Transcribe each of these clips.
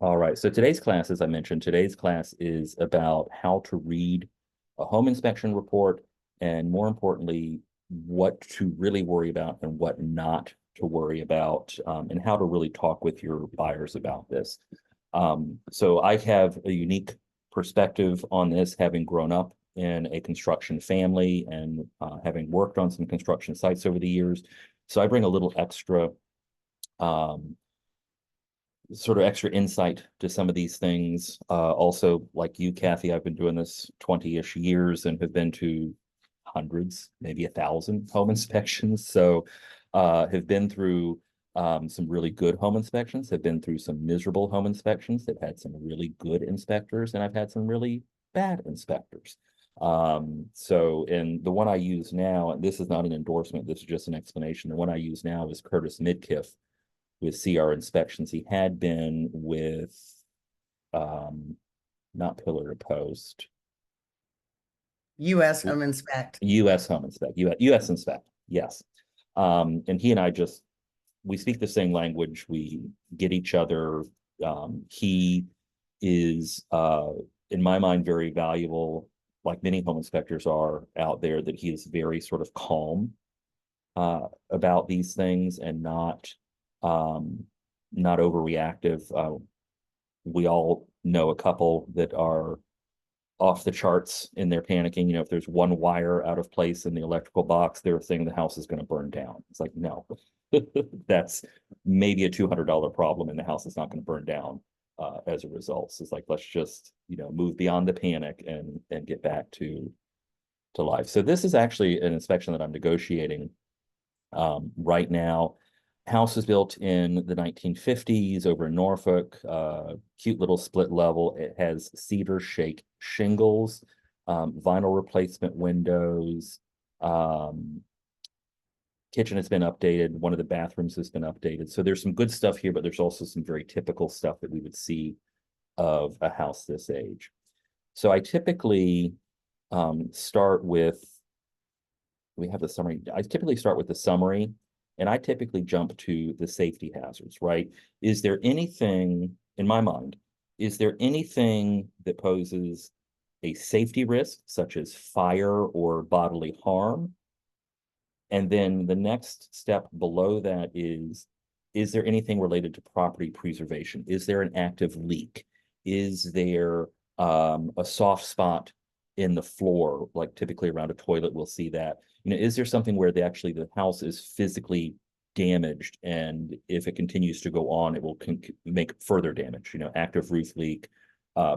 All right. So today's class, as I mentioned, today's class is about how to read a home inspection report and more importantly, what to really worry about and what not to worry about, and how to really talk with your buyers about this. So I have a unique perspective on this, having grown up in a construction family and having worked on some construction sites over the years. So I bring a little extra um, sort of extra insight to some of these things. Also, like you, Kathy, I've been doing this 20-ish years and have been to hundreds, maybe 1,000 home inspections. So have been through some really good home inspections, have been through some miserable home inspections, have had some really good inspectors, and I've had some really bad inspectors. So, and the one I use now, and this is not an endorsement, this is just an explanation. The one I use now is Curtis Midkiff with CR Inspections. He had been with not Pillar to Post, U.S. Home Inspect. US Home Inspect, US Inspect, yes. And he and I just we speak the same language, we get each other. He is in my mind very valuable, like many home inspectors are out there, that he is very sort of calm about these things and um, not overreactive. We all know a couple that are off the charts in their panicking. You know, if there's one wire out of place in the electrical box, they're thinking the house is going to burn down. It's like, no, that's maybe a $200 problem, and the house is not going to burn down as a result. So it's like, let's just, move beyond the panic and get back to life. So this is actually an inspection that I'm negotiating right now. House was built in the 1950s over in Norfolk, cute little split level. It has cedar shake shingles, vinyl replacement windows. Kitchen has been updated. One of the bathrooms has been updated. So there's some good stuff here, but there's also some very typical stuff that we would see of a house this age. So I typically start with, we have the summary. I typically start with the summary, and I typically jump to the safety hazards, right? Is there anything, in my mind, is there anything that poses a safety risk, such as fire or bodily harm? And then the next step below that is there anything related to property preservation? Is there an active leak? Is there a soft spot in the floor, like typically around a toilet, we'll see that. Is there something where the house is physically damaged, and if it continues to go on, it will make further damage, active roof leak,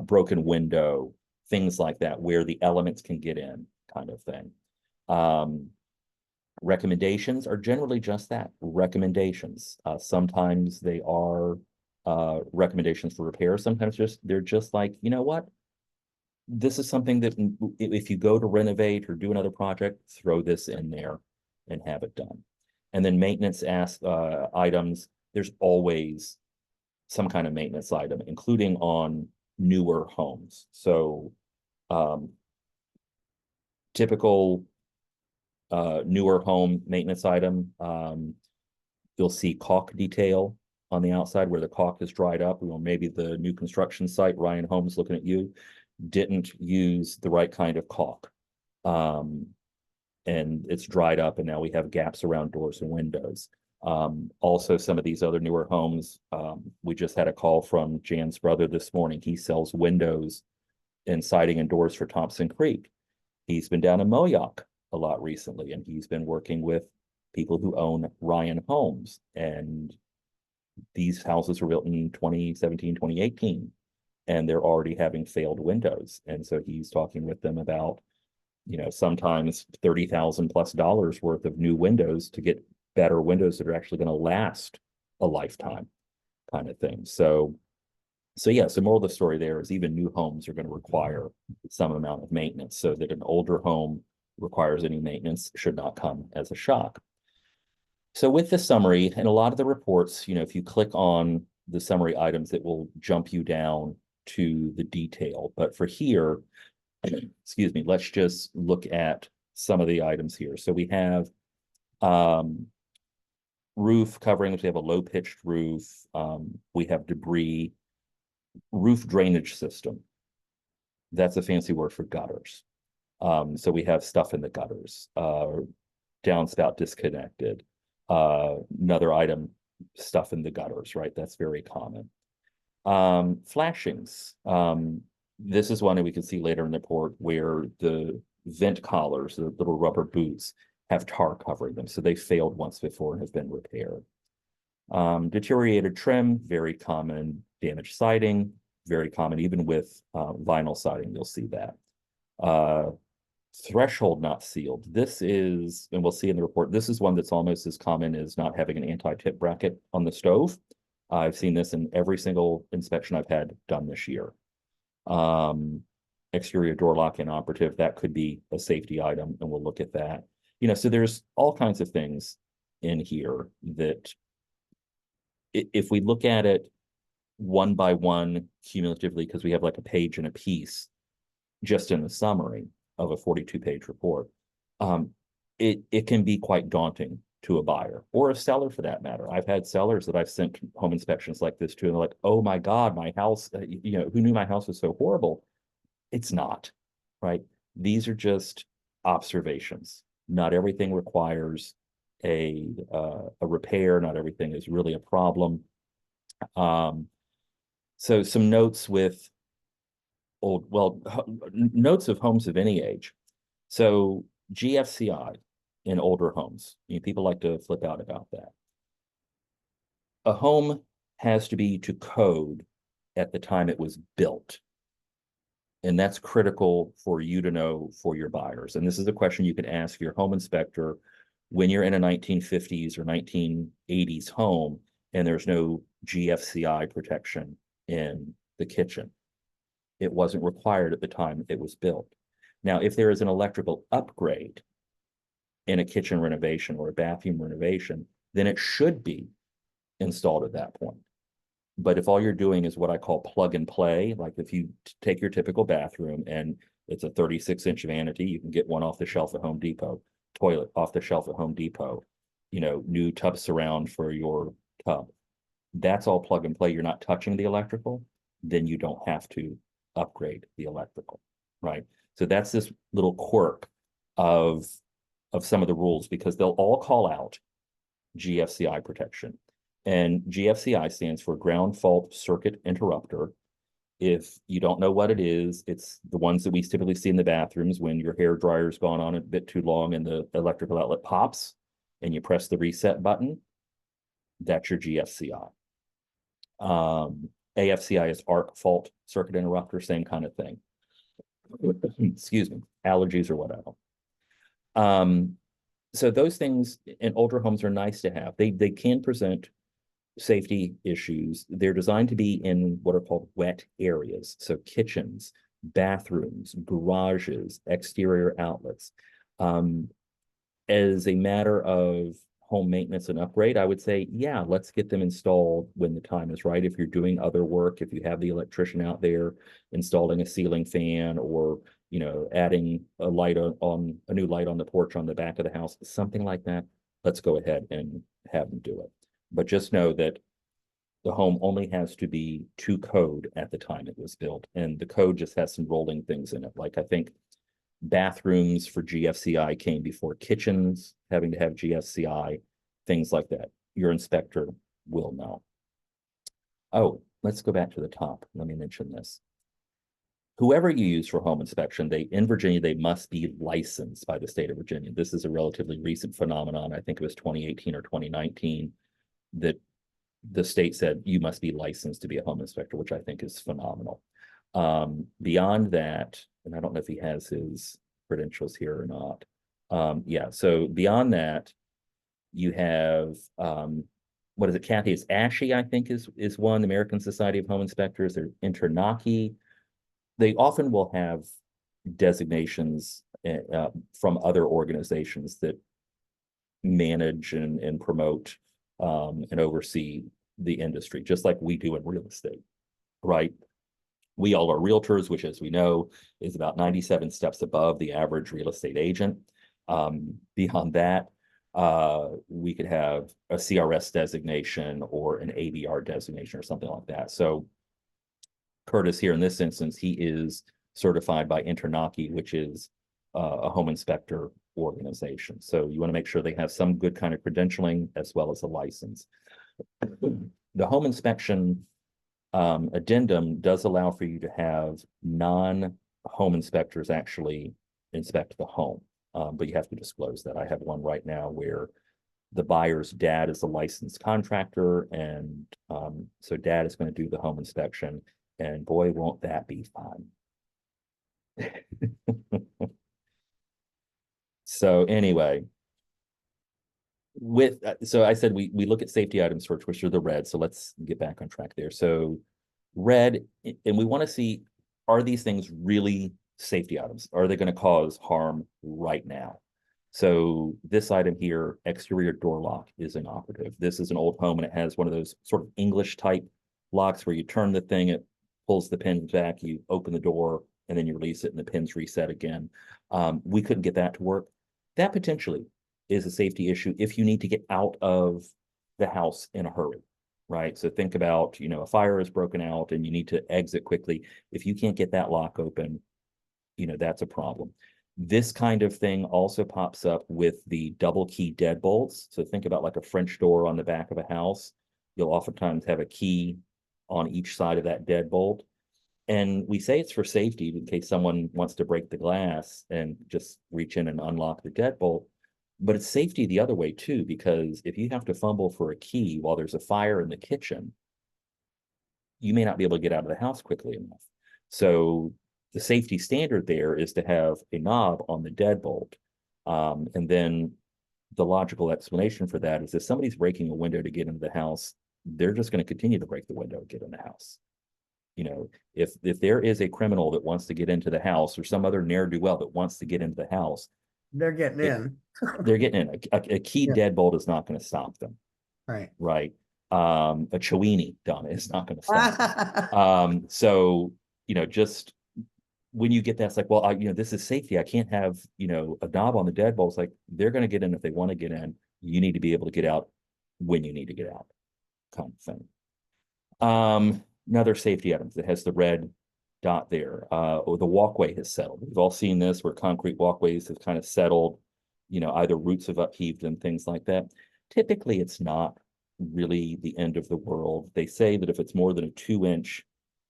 broken window, things like that, where the elements can get in, kind of thing. Recommendations are generally just that, recommendations. Sometimes they are recommendations for repair. Sometimes they're just like, you know what? This is something that if you go to renovate or do another project, throw this in there and have it done. And then maintenance items, there's always some kind of maintenance item, including on newer homes. So typical newer home maintenance item, you'll see caulk detail on the outside where the caulk is dried up. Maybe the new construction site, Ryan Homes, looking at you, didn't use the right kind of caulk. And it's dried up, and now we have gaps around doors and windows. Also, some of these other newer homes, we just had a call from Jan's brother this morning. He sells windows and siding and doors for Thompson Creek. He's been down in Moyock a lot recently, and he's been working with people who own Ryan Homes. And these houses were built in 2017, 2018, and they're already having failed windows. And so he's talking with them about, sometimes $30,000+ worth of new windows to get better windows that are actually going to last a lifetime, kind of thing. So yeah, so moral of the story there is even new homes are going to require some amount of maintenance, so that an older home requires any maintenance should not come as a shock. So with the summary and a lot of the reports, if you click on the summary items, it will jump you down to the detail. But for here, excuse me, let's just look at some of the items here. So we have roof coverings. We have a low pitched roof. We have debris Roof drainage system. That's a fancy word for gutters. So we have stuff in the gutters, downspout disconnected. Another item, stuff in the gutters, right? That's very common. Flashings. This is one that we can see later in the report where the vent collars, the little rubber boots, have tar covering them. So they failed once before and have been repaired. Deteriorated trim, very common. Damaged siding, very common. Even with vinyl siding, you'll see that. Threshold not sealed. This is, and we'll see in the report, this is one that's almost as common as not having an anti-tip bracket on the stove. I've seen this in every single inspection I've had done this year. Exterior door lock inoperative, that could be a safety item, and we'll look at that. So there's all kinds of things in here that if we look at it one by one cumulatively, because we have like a page and a piece just in the summary of a 42-page report, it can be quite daunting to a buyer or a seller for that matter. I've had sellers that I've sent home inspections like this to, and they're like, oh my God, my house, who knew my house was so horrible? It's not, right? These are just observations. Not everything requires a repair. Not everything is really a problem. So some notes with notes of homes of any age. So GFCI in older homes, people like to flip out about that. A home has to be to code at the time it was built. And that's critical for you to know for your buyers. And this is a question you can ask your home inspector when you're in a 1950s or 1980s home and there's no GFCI protection in the kitchen. It wasn't required at the time it was built. Now, if there is an electrical upgrade in a kitchen renovation or a bathroom renovation, then it should be installed at that point. But if all you're doing is what I call plug and play, like if you take your typical bathroom and it's a 36-inch vanity, you can get one off the shelf at Home Depot, toilet off the shelf at Home Depot, new tub surround for your tub. That's all plug and play. You're not touching the electrical, then you don't have to upgrade the electrical, right? So that's this little quirk of some of the rules, because they'll all call out GFCI protection. And GFCI stands for ground fault circuit interrupter. If you don't know what it is, it's the ones that we typically see in the bathrooms when your hair dryer's gone on a bit too long and the electrical outlet pops and you press the reset button. That's your GFCI. AFCI is arc fault circuit interrupter, same kind of thing. Excuse me, allergies or whatever. So those things in older homes are nice to have. They can present safety issues. They're designed to be in what are called wet areas. So kitchens, bathrooms, garages, exterior outlets. As a matter of home maintenance and upgrade, I would say, yeah, let's get them installed when the time is right. If you're doing other work, if you have the electrician out there installing a ceiling fan or, adding a light on a new light on the porch on the back of the house, something like that, let's go ahead and have them do it. But just know that the home only has to be to code at the time it was built. And the code just has some rolling things in it. Like I think bathrooms for GFCI came before kitchens having to have GFCI, things like that. Your inspector will know. Oh, let's go back to the top. Let me mention this. Whoever you use for home inspection, in Virginia, they must be licensed by the state of Virginia. This is a relatively recent phenomenon. I think it was 2018 or 2019 that the state said you must be licensed to be a home inspector, which I think is phenomenal. Beyond that, and I don't know if he has his credentials here or not. Yeah, so beyond that, you have, what is it, Kathy? It's ASHI, I think is one, American Society of Home Inspectors. They're INTERNACHI. They often will have designations from other organizations that manage and promote and oversee the industry, just like we do in real estate, right? We all are realtors, which, as we know, is about 97 steps above the average real estate agent. Beyond that, we could have a CRS designation or an ABR designation or something like that. So Curtis here in this instance, he is certified by Internaki, which is a home inspector organization. So you want to make sure they have some good kind of credentialing as well as a license. The home inspection addendum does allow for you to have non-home inspectors actually inspect the home, but you have to disclose that. I have one right now where the buyer's dad is a licensed contractor, and so dad is going to do the home inspection, and boy, won't that be fun. So anyway, so I said we look at safety items first, which are the red. So let's get back on track there. So red, and we want to see, are these things really safety items? Are they going to cause harm right now? So this item here, exterior door lock, is inoperative. This is an old home, and it has one of those sort of English type locks where you turn the thing, it pulls the pins back, you open the door, and then you release it, and the pins reset again. We couldn't get that to work. That potentially is a safety issue if you need to get out of the house in a hurry, right? So think about, a fire is broken out and you need to exit quickly. If you can't get that lock open, that's a problem. This kind of thing also pops up with the double key deadbolts. So think about like a French door on the back of a house. You'll oftentimes have a key on each side of that deadbolt. And we say it's for safety in case someone wants to break the glass and just reach in and unlock the deadbolt. But it's safety the other way too, because if you have to fumble for a key while there's a fire in the kitchen, you may not be able to get out of the house quickly enough. So the safety standard there is to have a knob on the deadbolt. And then the logical explanation for that is if somebody's breaking a window to get into the house, they're just going to continue to break the window to get in the house. If there is a criminal that wants to get into the house or some other ne'er-do-well that wants to get into the house, they're getting in. They're getting in. A key deadbolt is not going to stop them. Right. Right. A Chowini dumb is not going to stop them. So, just when you get that, it's like, well, this is safety. I can't have, a knob on the deadbolt. It's like, they're going to get in if they want to get in. You need to be able to get out when you need to get out, kind of thing. Another safety item that has the red dot there. The walkway has settled. We've all seen this where concrete walkways have kind of settled, either roots have upheaved and things like that. Typically, it's not really the end of the world. They say that if it's more than a 2-inch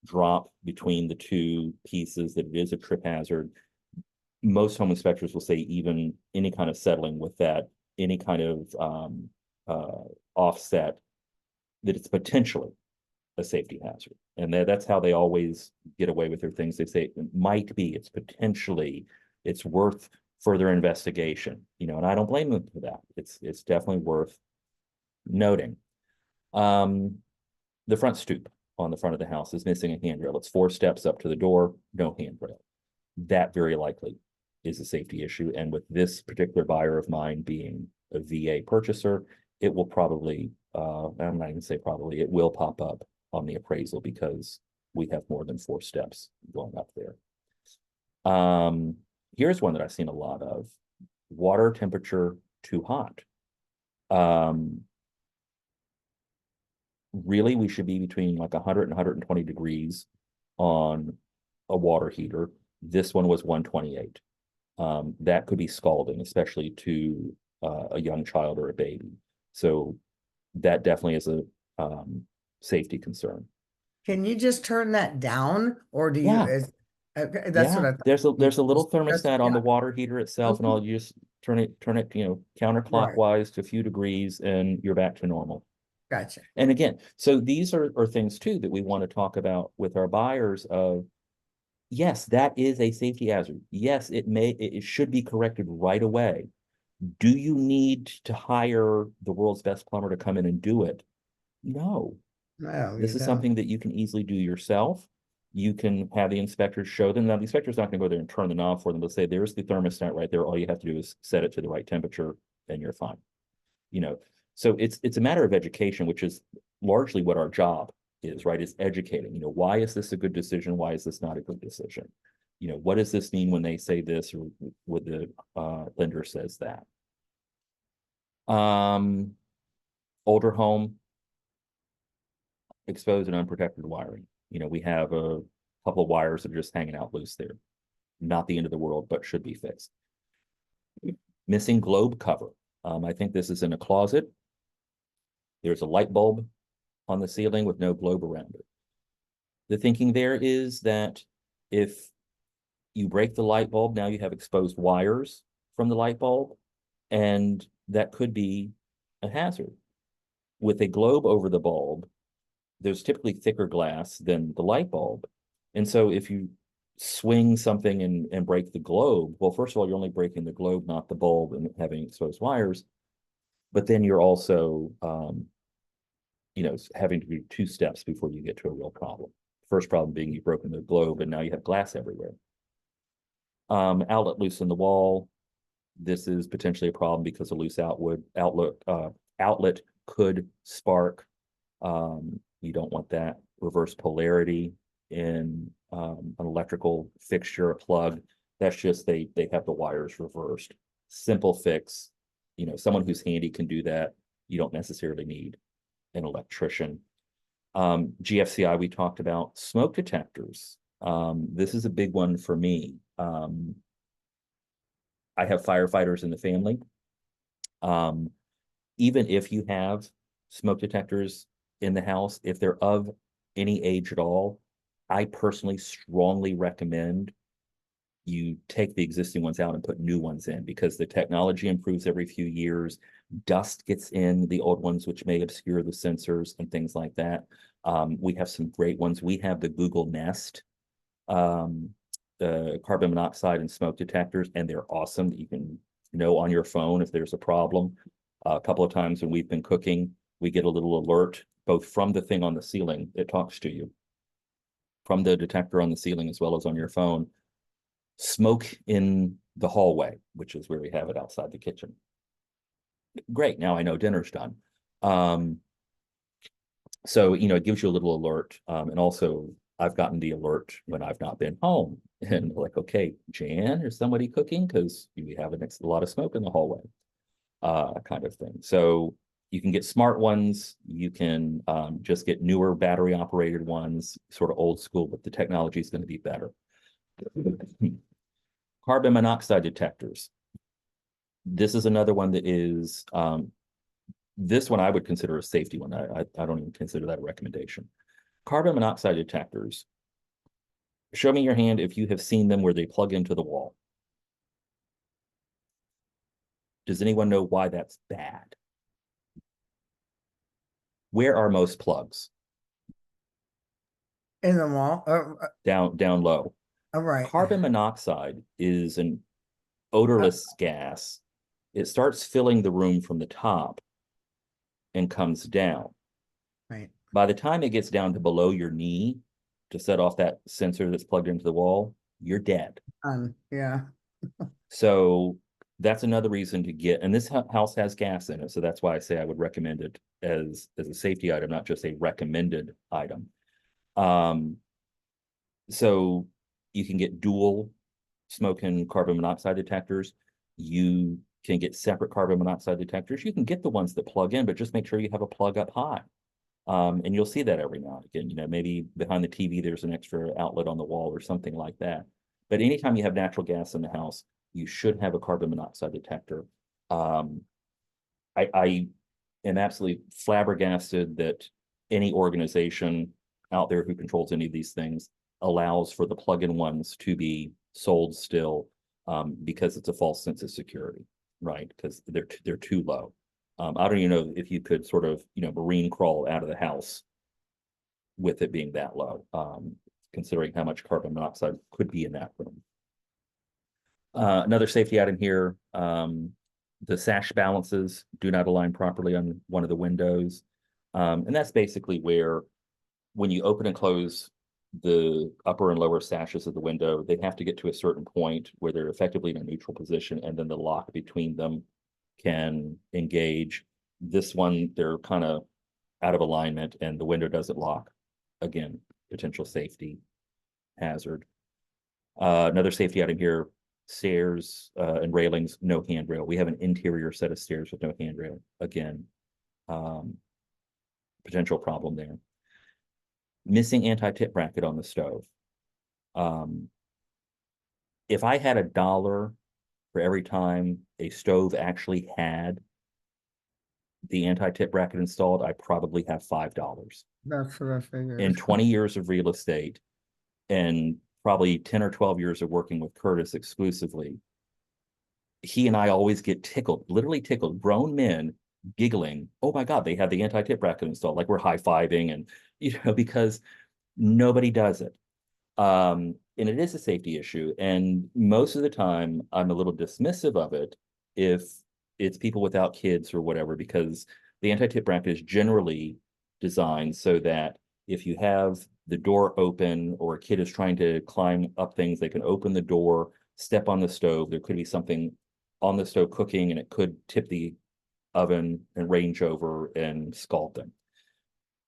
drop between the two pieces, that it is a trip hazard. Most home inspectors will say even any kind of settling with that, any kind of offset, that it's potentially a safety hazard. And that's how they always get away with their things. They say it might be, it's potentially, it's worth further investigation, and I don't blame them for that. It's definitely worth noting. The front stoop on the front of the house is missing a handrail. It's 4 steps up to the door, no handrail. That very likely is a safety issue. And with this particular buyer of mine being a VA purchaser, it will probably, I'm not even say probably, it will pop up on the appraisal because we have more than 4 steps going up there. Here's one that I've seen a lot of: water temperature too hot. Really, we should be between like 100 and 120 degrees on a water heater. This one was 128. That could be scalding, especially to a young child or a baby. So that definitely is a safety concern. Can you just turn that down, or do you? Yeah. Okay, that's what I thought. There's a little thermostat on the Yeah. water heater itself, and all you just turn it, counterclockwise to a few degrees, and you're back to normal. Gotcha. And again, so these are things too that we want to talk about with our buyers of, yes, that is a safety hazard. Yes, it should be corrected right away. Do you need to hire the world's best plumber to come in and do it? No. No, This you is don't. something that you can easily do yourself. You can have the inspectors show them. Now, the inspector's not going to go there and turn the knob for them. They'll say, there's the thermostat right there. All you have to do is set it to the right temperature, and you're fine. So it's a matter of education, which is largely what our job is, right? Is educating. Why is this a good decision? Why is this not a good decision? What does this mean when they say this, or when the lender says that? Older home, exposed and unprotected wiring. You know, we have a couple of wires that are just hanging out loose there. Not the end of the world, but should be fixed. Missing globe cover. I think this is in a closet. There's a light bulb on the ceiling with no globe around it. The thinking there is that if you break the light bulb, now you have exposed wires from the light bulb, and that could be a hazard. With a globe over the bulb, there's typically thicker glass than the light bulb. And so if you swing something and break the globe, well, first of all, you're only breaking the globe, not the bulb, and having exposed wires. But then you're also, you know, having to do 2 steps before you get to a real problem. First problem being you've broken the globe and now you have glass everywhere. Outlet loose in the wall. This is potentially a problem because a loose outlet could spark. You don't want that. Reverse polarity in an electrical fixture, a plug. That's just they have the wires reversed. Simple fix. You know, someone who's handy can do that. You don't necessarily need an electrician. GFCI we talked about. Smoke detectors. This is a big one for me. I have firefighters in the family. Even if you have smoke detectors in the house, if they're of any age at all, I personally strongly recommend you take the existing ones out and put new ones in, because the technology improves every few years. Dust gets in the old ones, which may obscure the sensors and things like that. We have some great ones. We have the Google Nest, the carbon monoxide and smoke detectors, and they're awesome. You can know on your phone if there's a problem. A couple of times when we've been cooking, we get a little alert, both from the thing on the ceiling, it talks to you, from the detector on the ceiling, as well as on your phone. Smoke in the hallway, which is where we have it outside the kitchen. Great, now I know dinner's done. So, you know, it gives you a little alert. And also, I've gotten the alert when I've not been home. And like, okay, Jan, is somebody cooking? Because we have a lot of smoke in the hallway, kind of thing. So you can get smart ones. You can just get newer battery operated ones, sort of old school, but the technology is going to be better. Carbon monoxide detectors. This is another one that is, this one I would consider a safety one. I don't even consider that a recommendation. Carbon monoxide detectors. Show me your hand if you have seen them where they plug into the wall. Does anyone know why that's bad? Where are most plugs? In the wall? Down low. Right. Carbon monoxide is an odorless gas. It starts filling the room from the top and comes down. Right. By the time it gets down to below your knee to set off that sensor that's plugged into the wall, you're dead. Yeah. So that's another reason to get, and this house has gas in it, so that's why I say I would recommend it as a safety item, not just a recommended item. So you can get dual smoke and carbon monoxide detectors. You can get separate carbon monoxide detectors. You can get the ones that plug in, but just make sure you have a plug up high. And you'll see that every now and again. You know, maybe behind the TV, there's an extra outlet on the wall or something like that. But anytime you have natural gas in the house, you should have a carbon monoxide detector. I am absolutely flabbergasted that any organization out there who controls any of these things allows for the plug-in ones to be sold still, because it's a false sense of security, right? Because they're too low. I don't even know if you could sort of, you know, marine crawl out of the house with it being that low, considering how much carbon monoxide could be in that room. Another safety item here, the sash balances do not align properly on one of the windows. And that's basically where, when you open and close the upper and lower sashes of the window, they have to get to a certain point where they're effectively in a neutral position, and then the lock between them can engage. This one, they're kind of out of alignment and the window doesn't lock. Again, potential safety hazard. Another safety item here, stairs and railings, no handrail. We have an interior set of stairs with no handrail. Again, potential problem there. Missing anti-tip bracket on the stove. If I had $1 for every time a stove actually had the anti-tip bracket installed, I probably have $5. That's what I figured. In 20 years of real estate and probably 10 or 12 years of working with Curtis exclusively, he and I always get tickled, literally tickled, grown men giggling. Oh my God, they have the anti-tip bracket installed, like we're high-fiving, and because nobody does it. And it is a safety issue. And most of the time, I'm a little dismissive of it if it's people without kids or whatever, because the anti-tip bracket is generally designed so that if you have the door open or a kid is trying to climb up things, they can open the door, step on the stove. There could be something on the stove cooking, and it could tip the oven and range over and scald them.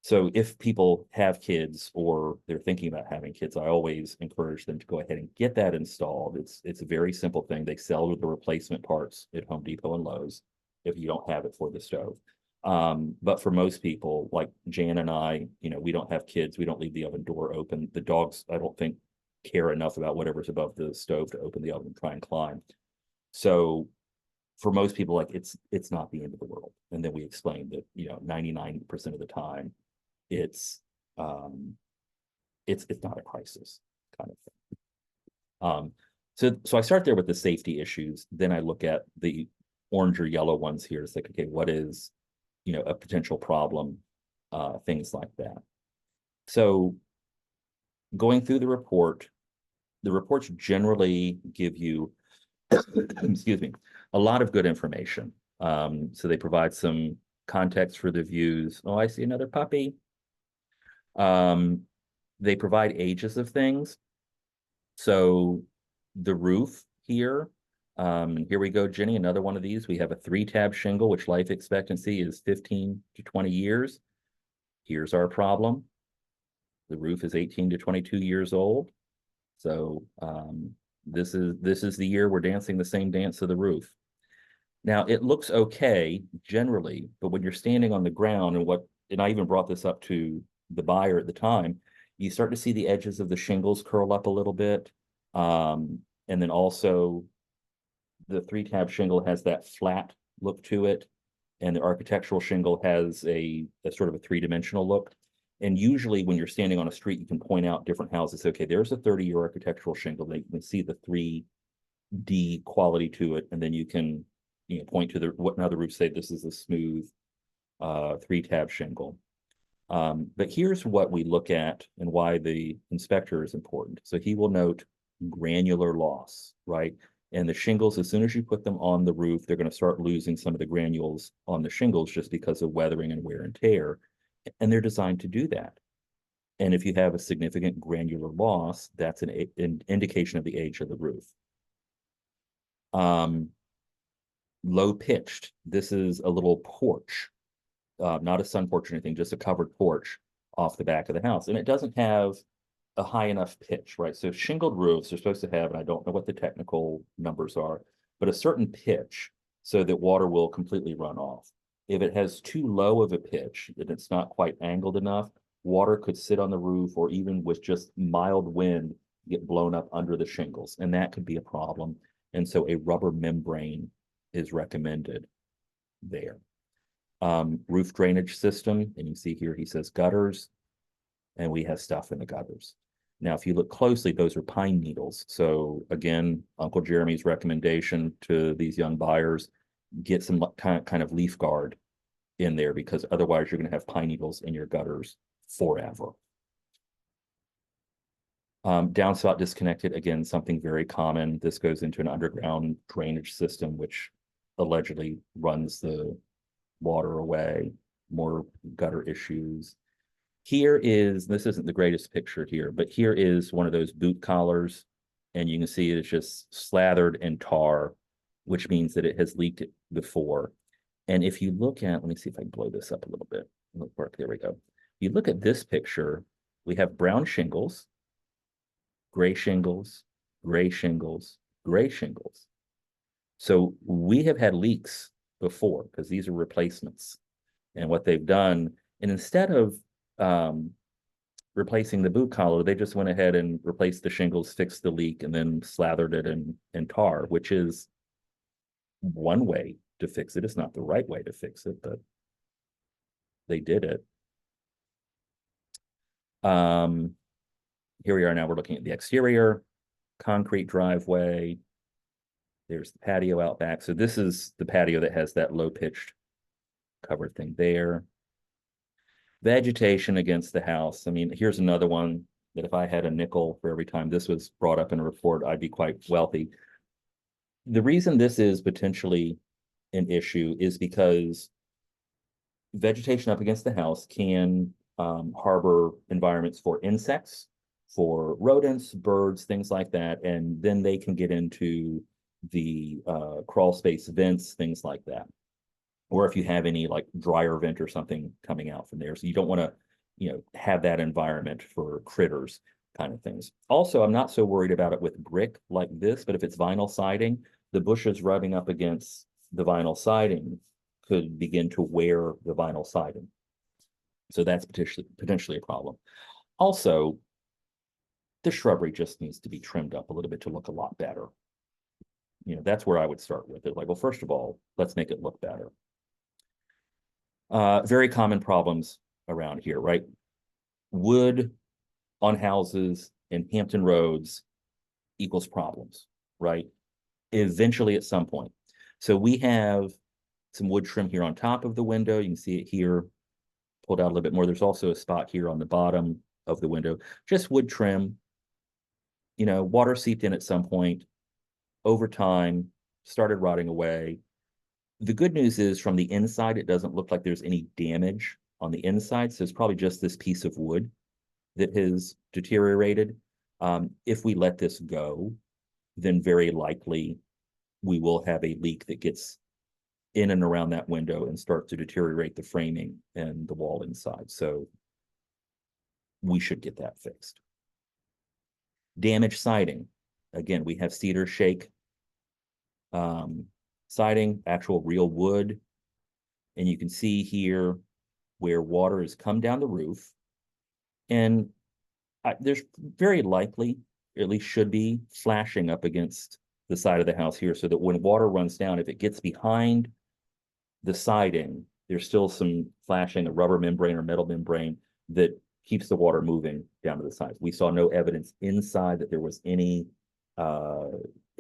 So if people have kids or they're thinking about having kids, I always encourage them to go ahead and get that installed. It's a very simple thing. They sell the replacement parts at Home Depot and Lowe's if you don't have it for the stove. But for most people, like Jan and I, we don't have kids. We don't leave the oven door open. The dogs, I don't think, care enough about whatever's above the stove to open the oven and try and climb. So for most people, like it's not the end of the world. And then we explained that, 99% of the time, it's not a crisis kind of thing. So I start there with the safety issues. Then I look at the orange or yellow ones here. It's like, okay, what is, a potential problem, things like that. So going through the reports generally give you, excuse me, a lot of good information. So they provide some context for the views. Oh, I see another puppy. They provide ages of things. So the roof here, and here we go, Jenny, another one of these. We have a 3-tab shingle, which life expectancy is 15 to 20 years. Here's our problem. The roof is 18 to 22 years old. So this is the year we're dancing the same dance of the roof. Now it looks okay generally, but when you're standing on the ground and I even brought this up to the buyer at the time, you start to see the edges of the shingles curl up a little bit. And then also the 3-tab shingle has that flat look to it. And the architectural shingle has a sort of a 3-dimensional look. And usually when you're standing on a street, you can point out different houses. Okay, there's a 30-year architectural shingle. They can see the 3D quality to it. And then you can, point to what another roof say, this is a smooth 3-tab shingle. But here's what we look at and why the inspector is important. So he will note granular loss, right? And the shingles, as soon as you put them on the roof, they're going to start losing some of the granules on the shingles just because of weathering and wear and tear. And they're designed to do that. And if you have a significant granular loss, that's an indication of the age of the roof. Low pitched. This is a little porch, not a sun porch or anything, just a covered porch off the back of the house. And it doesn't have a high enough pitch, right? So shingled roofs are supposed to have, and I don't know what the technical numbers are, but a certain pitch so that water will completely run off. If it has too low of a pitch, that it's not quite angled enough, water could sit on the roof, or even with just mild wind, get blown up under the shingles, and that could be a problem. And so a rubber membrane is recommended there. Roof drainage system, and you see here he says gutters, and we have stuff in the gutters. Now, if you look closely, those are pine needles. So again, Uncle Jeremy's recommendation to these young buyers, get some kind of leaf guard in there, because otherwise you're going to have pine needles in your gutters forever. Downspout disconnected, again, something very common. This goes into an underground drainage system, which allegedly runs the water away, more gutter issues. This isn't the greatest picture here, but here is one of those boot collars, and you can see it's just slathered in tar, which means that it has leaked it before. And if you look at, let me see if I can blow this up a little bit. It'll work. There we go. You look at this picture, we have brown shingles, gray shingles, gray shingles, gray shingles. So we have had leaks before because these are replacements. And what they've done, and instead of replacing the boot collar, they just went ahead and replaced the shingles, fixed the leak, and then slathered it in tar, which is one way to fix it. It's not the right way to fix it, but they did it. Here we are now, we're looking at the exterior, concrete driveway. There's the patio out back. So this is the patio that has that low pitched covered thing there. Vegetation against the house. I mean, here's another one that if I had a nickel for every time this was brought up in a report, I'd be quite wealthy. The reason this is potentially an issue is because vegetation up against the house can harbor environments for insects, for rodents, birds, things like that, and then they can get into the crawl space vents, things like that. Or if you have any like dryer vent or something coming out from there. So you don't want to, have that environment for critters kind of things. Also, I'm not so worried about it with brick like this, but if it's vinyl siding, the bushes rubbing up against the vinyl siding could begin to wear the vinyl siding. So that's potentially a problem. Also, the shrubbery just needs to be trimmed up a little bit to look a lot better. That's where I would start with it. Like, well, first of all, let's make it look better. Very common problems around here, right? Wood on houses in Hampton Roads equals problems, right? Eventually at some point. So we have some wood trim here on top of the window. You can see it here, pulled out a little bit more. There's also a spot here on the bottom of the window, just wood trim. Water seeped in at some point. Over time, started rotting away. The good news is from the inside, it doesn't look like there's any damage on the inside. So it's probably just this piece of wood that has deteriorated. If we let this go, then very likely we will have a leak that gets in and around that window and start to deteriorate the framing and the wall inside. So we should get that fixed. Damaged siding. Again, we have cedar shake siding, actual real wood. And you can see here where water has come down the roof. And there's very likely, or at least should be, flashing up against the side of the house here so that when water runs down, if it gets behind the siding, there's still some flashing, a rubber membrane or metal membrane that keeps the water moving down to the sides. We saw no evidence inside that there was any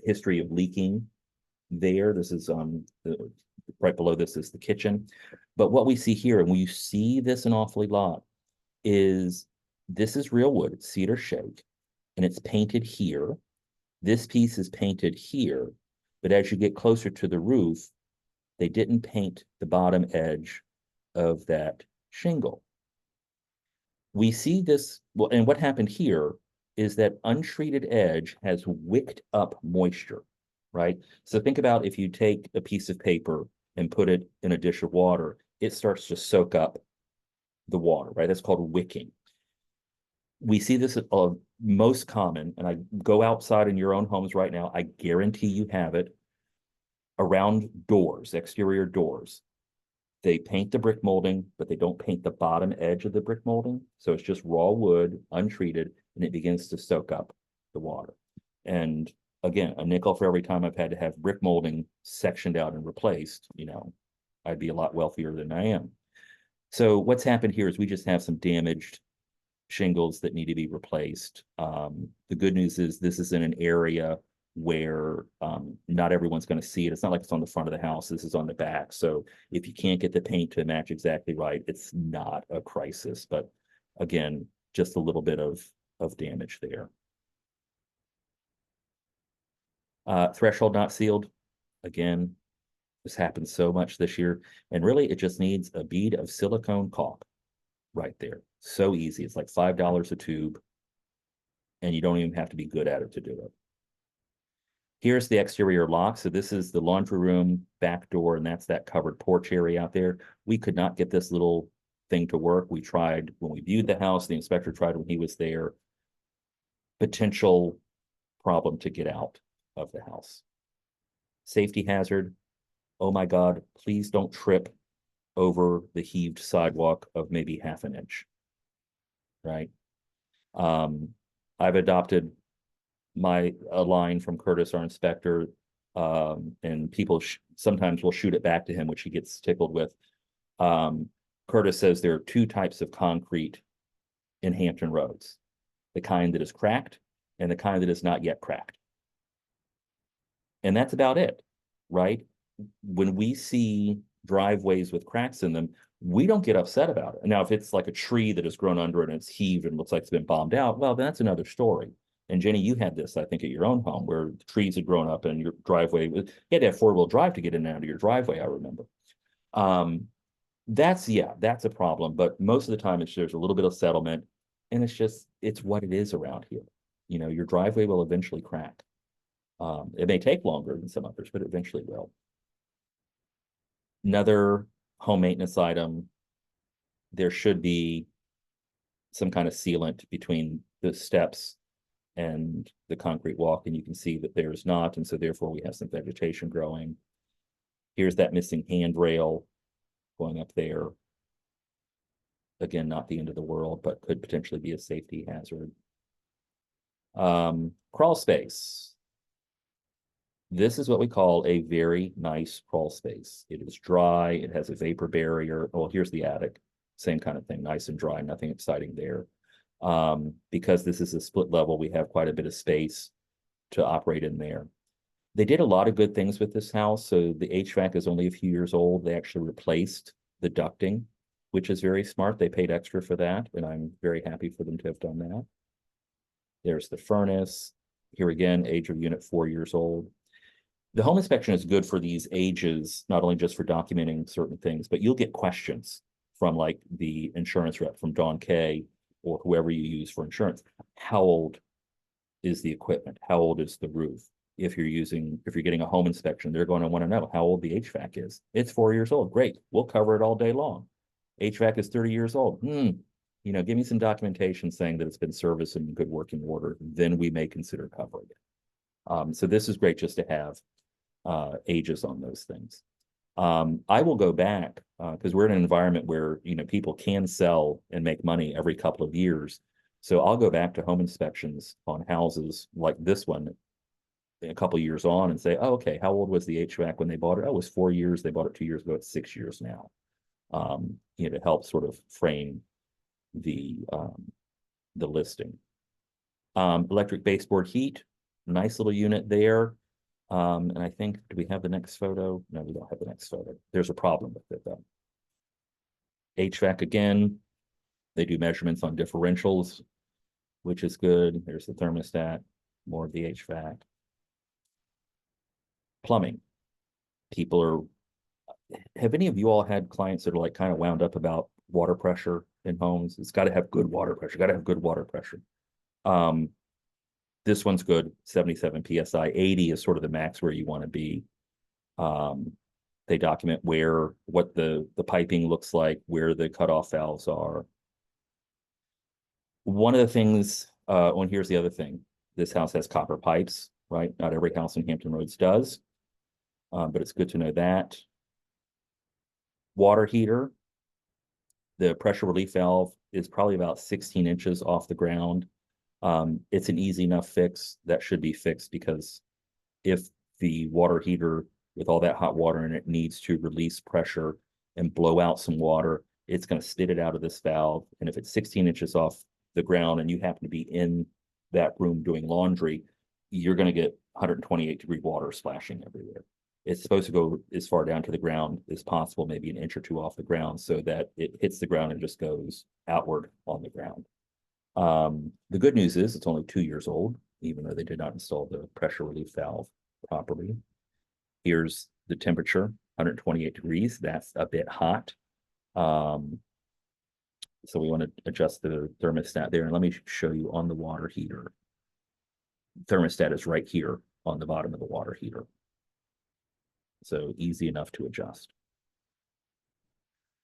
history of leaking there. This is right below this is the kitchen. But what we see here, and we see this an awfully lot, is this is real wood, it's cedar shake, and it's painted here. This piece is painted here, but as you get closer to the roof, they didn't paint the bottom edge of that shingle. We see this, well, and what happened here is that untreated edge has wicked up moisture, right? So think about if you take a piece of paper and put it in a dish of water, it starts to soak up the water, right? That's called wicking. We see this most common, and I go outside in your own homes right now, I guarantee you have it, around doors, exterior doors. They paint the brick molding, but they don't paint the bottom edge of the brick molding. So it's just raw wood, untreated, and it begins to soak up the water. And again, a nickel for every time I've had to have brick molding sectioned out and replaced, I'd be a lot wealthier than I am. So what's happened here is we just have some damaged shingles that need to be replaced. The good news is this is in an area where not everyone's going to see it. It's not like it's on the front of the house. This is on the back. So if you can't get the paint to match exactly right, it's not a crisis. But again, just a little bit of damage there. Threshold not sealed. Again, this happens so much this year. And really, it just needs a bead of silicone caulk right there. So easy. It's like $5 a tube. And you don't even have to be good at it to do it. Here's the exterior lock. So this is the laundry room back door, and that's that covered porch area out there. We could not get this little thing to work. We tried when we viewed the house. The inspector tried when he was there. Potential problem to get out of the house. Safety hazard. Oh my God, please don't trip over the heaved sidewalk of maybe half an inch, right? I've adopted a line from Curtis, our inspector, and people sometimes will shoot it back to him, which he gets tickled with. Curtis says there are two types of concrete in Hampton roads, the kind that is cracked and the kind that is not yet cracked. And that's about it, right? When we see driveways with cracks in them, we don't get upset about it. Now, if it's like a tree that has grown under it and it's heaved and looks like it's been bombed out, well, that's another story. And Jenny, you had this, I think, at your own home where trees had grown up and your driveway, you had to have four-wheel drive to get in and out of your driveway, I remember. That's a problem. But most of the time, there's a little bit of settlement, and it's what it is around here. You know, your driveway will eventually crack. It may take longer than some others, but it eventually will. Another home maintenance item, there should be some kind of sealant between the steps and the concrete walk, and you can see that there's not, and so therefore we have some vegetation growing. Here's that missing handrail going up there. Again, not the end of the world, but could potentially be a safety hazard. Crawl space. This is what we call a very nice crawl space. It is dry, it has a vapor barrier. Well, here's the attic, same kind of thing, nice and dry, nothing exciting there. Because this is a split level, we have quite a bit of space to operate in there. They did a lot of good things with this house. So the HVAC is only a few years old. They actually replaced the ducting, which is very smart. They paid extra for that, and I'm very happy for them to have done that. There's the furnace. Here again, age of unit 4 years old. The home inspection is good for these ages, not only just for documenting certain things, but you'll get questions from like the insurance rep from Dawn Kay or whoever you use for insurance. How old is the equipment? How old is the roof? If you're getting a home inspection, they're going to want to know how old the HVAC is. It's 4 years old. Great. We'll cover it all day long. HVAC is 30 years old. You know, give me some documentation saying that it's been serviced in good working order. Then we may consider covering it. So this is great just to have ages on those things. I will go back because we're in an environment where, you know, people can sell and make money every couple of years. So I'll go back to home inspections on houses like this one a couple of years on and say, oh, okay, how old was the HVAC when they bought it? Oh, it was 4 years. They bought it 2 years ago. It's 6 years now. You know, to help sort of frame the listing. Electric baseboard heat, nice little unit there. And I think, do we have the next photo? No, we don't have the next photo. There's a problem with it though. HVAC again, they do measurements on differentials, which is good. There's the thermostat, more of the HVAC. Plumbing. Have any of you all had clients that are like kind of wound up about water pressure in homes? It's got to have good water pressure, got to have good water pressure. This one's good, 77 PSI, 80 is sort of the max where you want to be. They document what the piping looks like, where the cutoff valves are. One of the things, here's the other thing. This house has copper pipes, right? Not every house in Hampton Roads does, but it's good to know that. Water heater, the pressure relief valve is probably about 16 inches off the ground. It's an easy enough fix that should be fixed because if the water heater with all that hot water in it needs to release pressure and blow out some water, it's going to spit it out of this valve. And if it's 16 inches off the ground and you happen to be in that room doing laundry, you're going to get 128-degree water splashing everywhere. It's supposed to go as far down to the ground as possible, maybe an inch or two off the ground, so that it hits the ground and just goes outward on the ground. The good news is it's only 2 years old, even though they did not install the pressure relief valve properly. Here's the temperature, 128 degrees. That's a bit hot. So we want to adjust the thermostat there. And let me show you on the water heater. Thermostat is right here on the bottom of the water heater. So easy enough to adjust.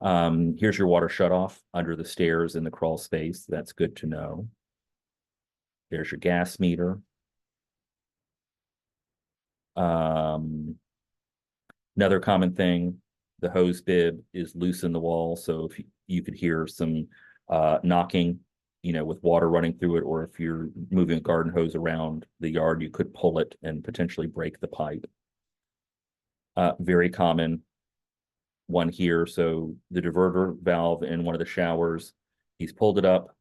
Here's your water shutoff under the stairs in the crawl space. That's good to know. There's your gas meter. Another common thing, the hose bib is loose in the wall. So if you could hear some knocking with water running through it, or if you're moving a garden hose around the yard, you could pull it and potentially break the pipe. Very common one here. So the diverter valve in one of the showers, he's pulled it up,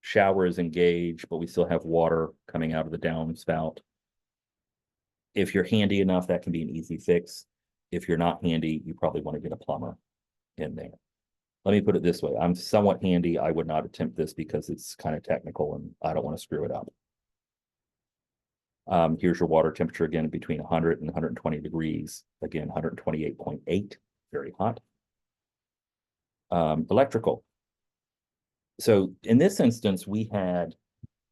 shower is engaged, but we still have water coming out of the downspout. If you're handy enough, that can be an easy fix. If you're not handy, you probably want to get a plumber in there. Let me put it this way. I'm somewhat handy. I would not attempt this because it's kind of technical and I don't want to screw it up. Here's your water temperature again, between 100 and 120 degrees. Again, 128.8, very hot. Electrical. So in this instance, we had,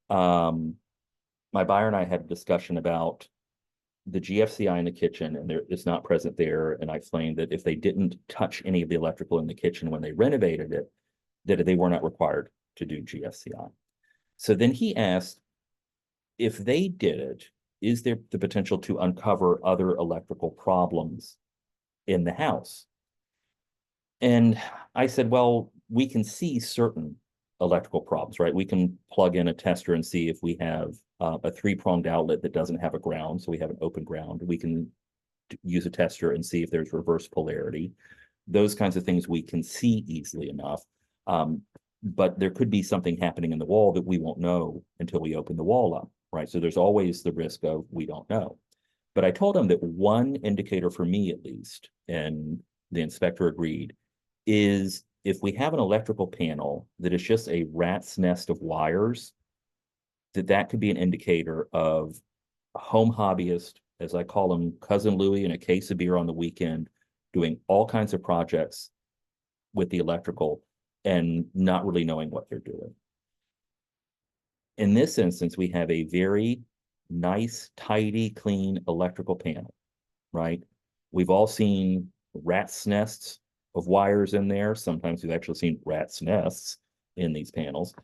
my buyer and I had a discussion about the GFCI in the kitchen, and it's not present there. And I explained that if they didn't touch any of the electrical in the kitchen when they renovated it, that they were not required to do GFCI. So then he asked, if they did it, is there the potential to uncover other electrical problems in the house? And I said, well, we can see certain electrical problems, right? We can plug in a tester and see if we have a three-pronged outlet that doesn't have a ground, so we have an open ground. We can use a tester and see if there's reverse polarity. Those kinds of things we can see easily enough. But there could be something happening in the wall that we won't know until we open the wall up, right? So there's always the risk of we don't know. But I told him that one indicator for me, at least, and the inspector agreed, is if we have an electrical panel that is just a rat's nest of wires, that could be an indicator of a home hobbyist, as I call him, Cousin Louie, and a case of beer on the weekend, doing all kinds of projects with the electrical and not really knowing what they're doing. In this instance, we have a very nice, tidy, clean electrical panel, right? We've all seen rat's nests of wires in there. Sometimes we've actually seen rat's nests in these panels.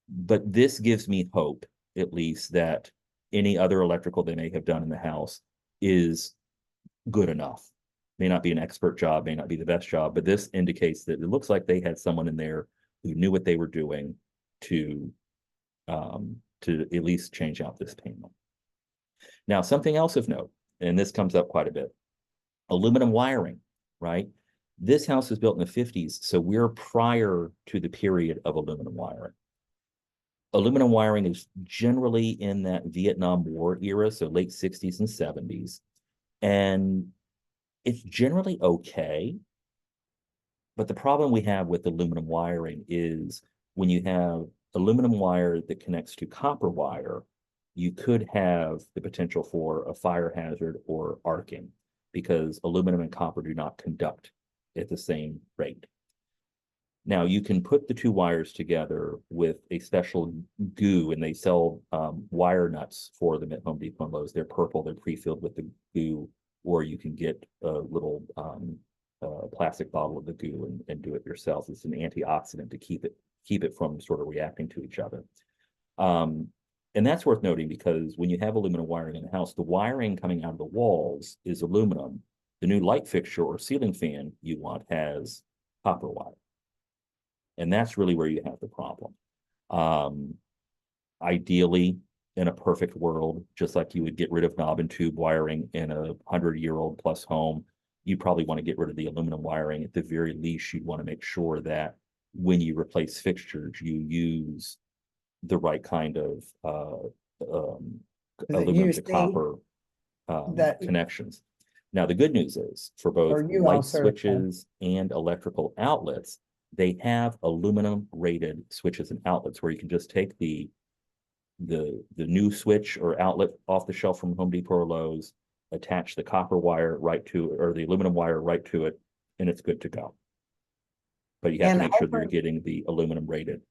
But this gives me hope, at least, that any other electrical they may have done in the house is good enough. May not be an expert job, may not be the best job, but this indicates that it looks like they had someone in there who knew what they were doing to at least change out this panel. Now, something else of note, and this comes up quite a bit, aluminum wiring, right? This house was built in the 50s, so we're prior to the period of aluminum wiring. Aluminum wiring is generally in that Vietnam War era, so late 60s and 70s. And it's generally okay. But the problem we have with aluminum wiring is when you have aluminum wire that connects to copper wire, you could have the potential for a fire hazard or arcing because aluminum and copper do not conduct at the same rate. Now, you can put the two wires together with a special goo, and they sell wire nuts for them at Home Depot and Lowe's. They're purple, they're pre-filled with the goo, or you can get a little plastic bottle of the goo and do it yourself. It's an antioxidant to keep it from sort of reacting to each other. And that's worth noting because when you have aluminum wiring in the house, the wiring coming out of the walls is aluminum. The new light fixture or ceiling fan you want has copper wire. And that's really where you have the problem. Ideally, in a perfect world, just like you would get rid of knob and tube wiring in a 100-year-old plus home, you probably want to get rid of the aluminum wiring. At the very least, you'd want to make sure that when you replace fixtures, you use the right kind of aluminum to copper connections. Now, the good news is for both light switches and electrical outlets, they have aluminum rated switches and outlets where you can just take the new switch or outlet off the shelf from Home Depot or Lowe's, attach the copper wire right to it, or the aluminum wire right to it, and it's good to go. But you have to make sure that you're getting the aluminum rated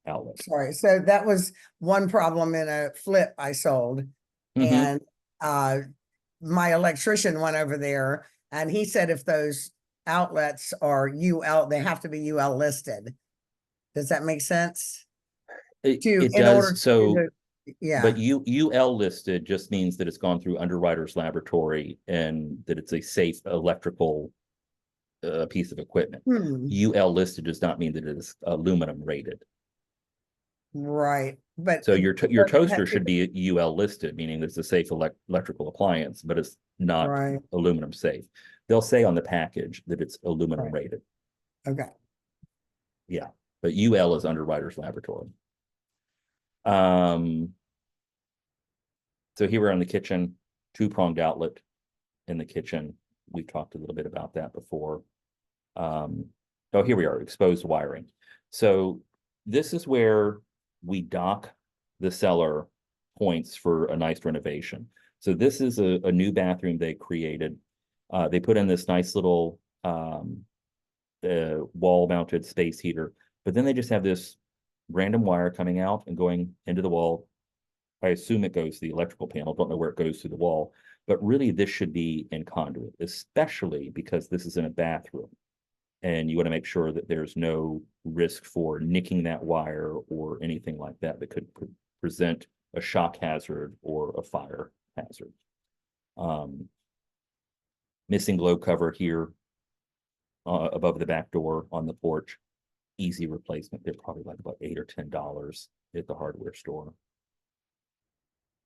outlet. Sorry, so that was one problem in a flip I sold. And my electrician went over there and he said if those outlets are UL, they have to be UL listed. Does that make sense? It does. So, yeah. But UL listed just means that it's gone through Underwriters Laboratory and that it's a safe electrical piece of equipment. UL listed does not mean that it is aluminum rated. right, but So it your doesn't have toaster to should be UL listed, meaning it's a safe electrical appliance, but it's not right, aluminum safe. They'll say on the package that it's aluminum right, rated. okay, Yeah, but UL is Underwriters Laboratory. Um, so here we're in the kitchen, two-pronged outlet in the kitchen. We've talked a little bit about that before. Oh, here we are, exposed wiring. So this is where we dock the cellar points for a nice renovation. So this is a new bathroom they created. They put in this nice little wall-mounted space heater, but then they just have this random wire coming out and going into the wall. I assume it goes to the electrical panel, don't know where it goes through the wall, but really this should be in conduit, especially because this is in a bathroom. And you want to make sure that there's no risk for nicking that wire or anything like that that could present a shock hazard or a fire hazard. Missing glow cover here above the back door on the porch. Easy replacement. They're probably like about $8 or $10 at the hardware store.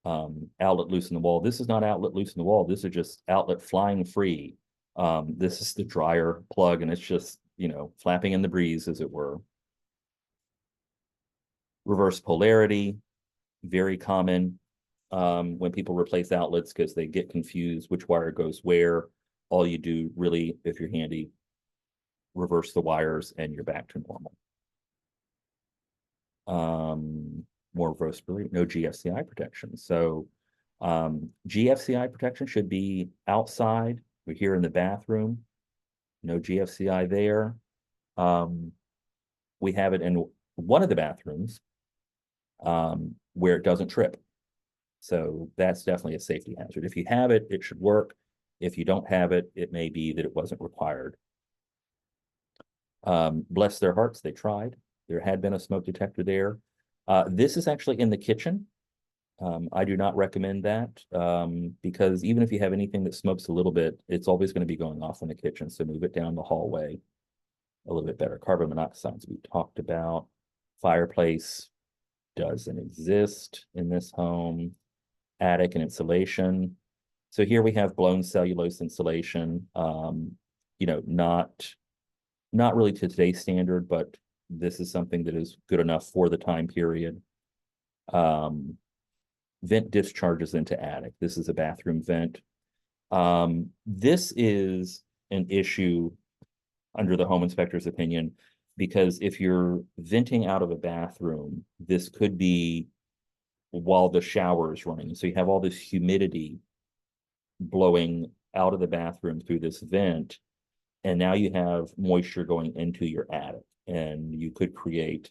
Outlet loose in the wall. This is not outlet loose in the wall. This is just outlet flying free. This is the dryer plug, and it's just, flapping in the breeze, as it were. Reverse polarity, very common when people replace outlets because they get confused which wire goes where. All you do really, if you're handy, reverse the wires and you're back to normal. More reverse polarity, no GFCI protection. So GFCI protection should be outside. We're here in the bathroom. No GFCI there. We have it in one of the bathrooms where it doesn't trip. So that's definitely a safety hazard. If you have it, it should work. If you don't have it, it may be that it wasn't required. Bless their hearts, they tried. There had been a smoke detector there. This is actually in the kitchen. I do not recommend that because even if you have anything that smokes a little bit, it's always going to be going off in the kitchen. So move it down the hallway a little bit better. Carbon monoxide, we talked about. Fireplace doesn't exist in this home. Attic and insulation. So here we have blown cellulose insulation. Not really to today's standard, but this is something that is good enough for the time period. Vent discharges into attic. This is a bathroom vent. This is an issue under the home inspector's opinion, because if you're venting out of a bathroom, this could be while the shower is running. So you have all this humidity blowing out of the bathroom through this vent, and now you have moisture going into your attic, and you could create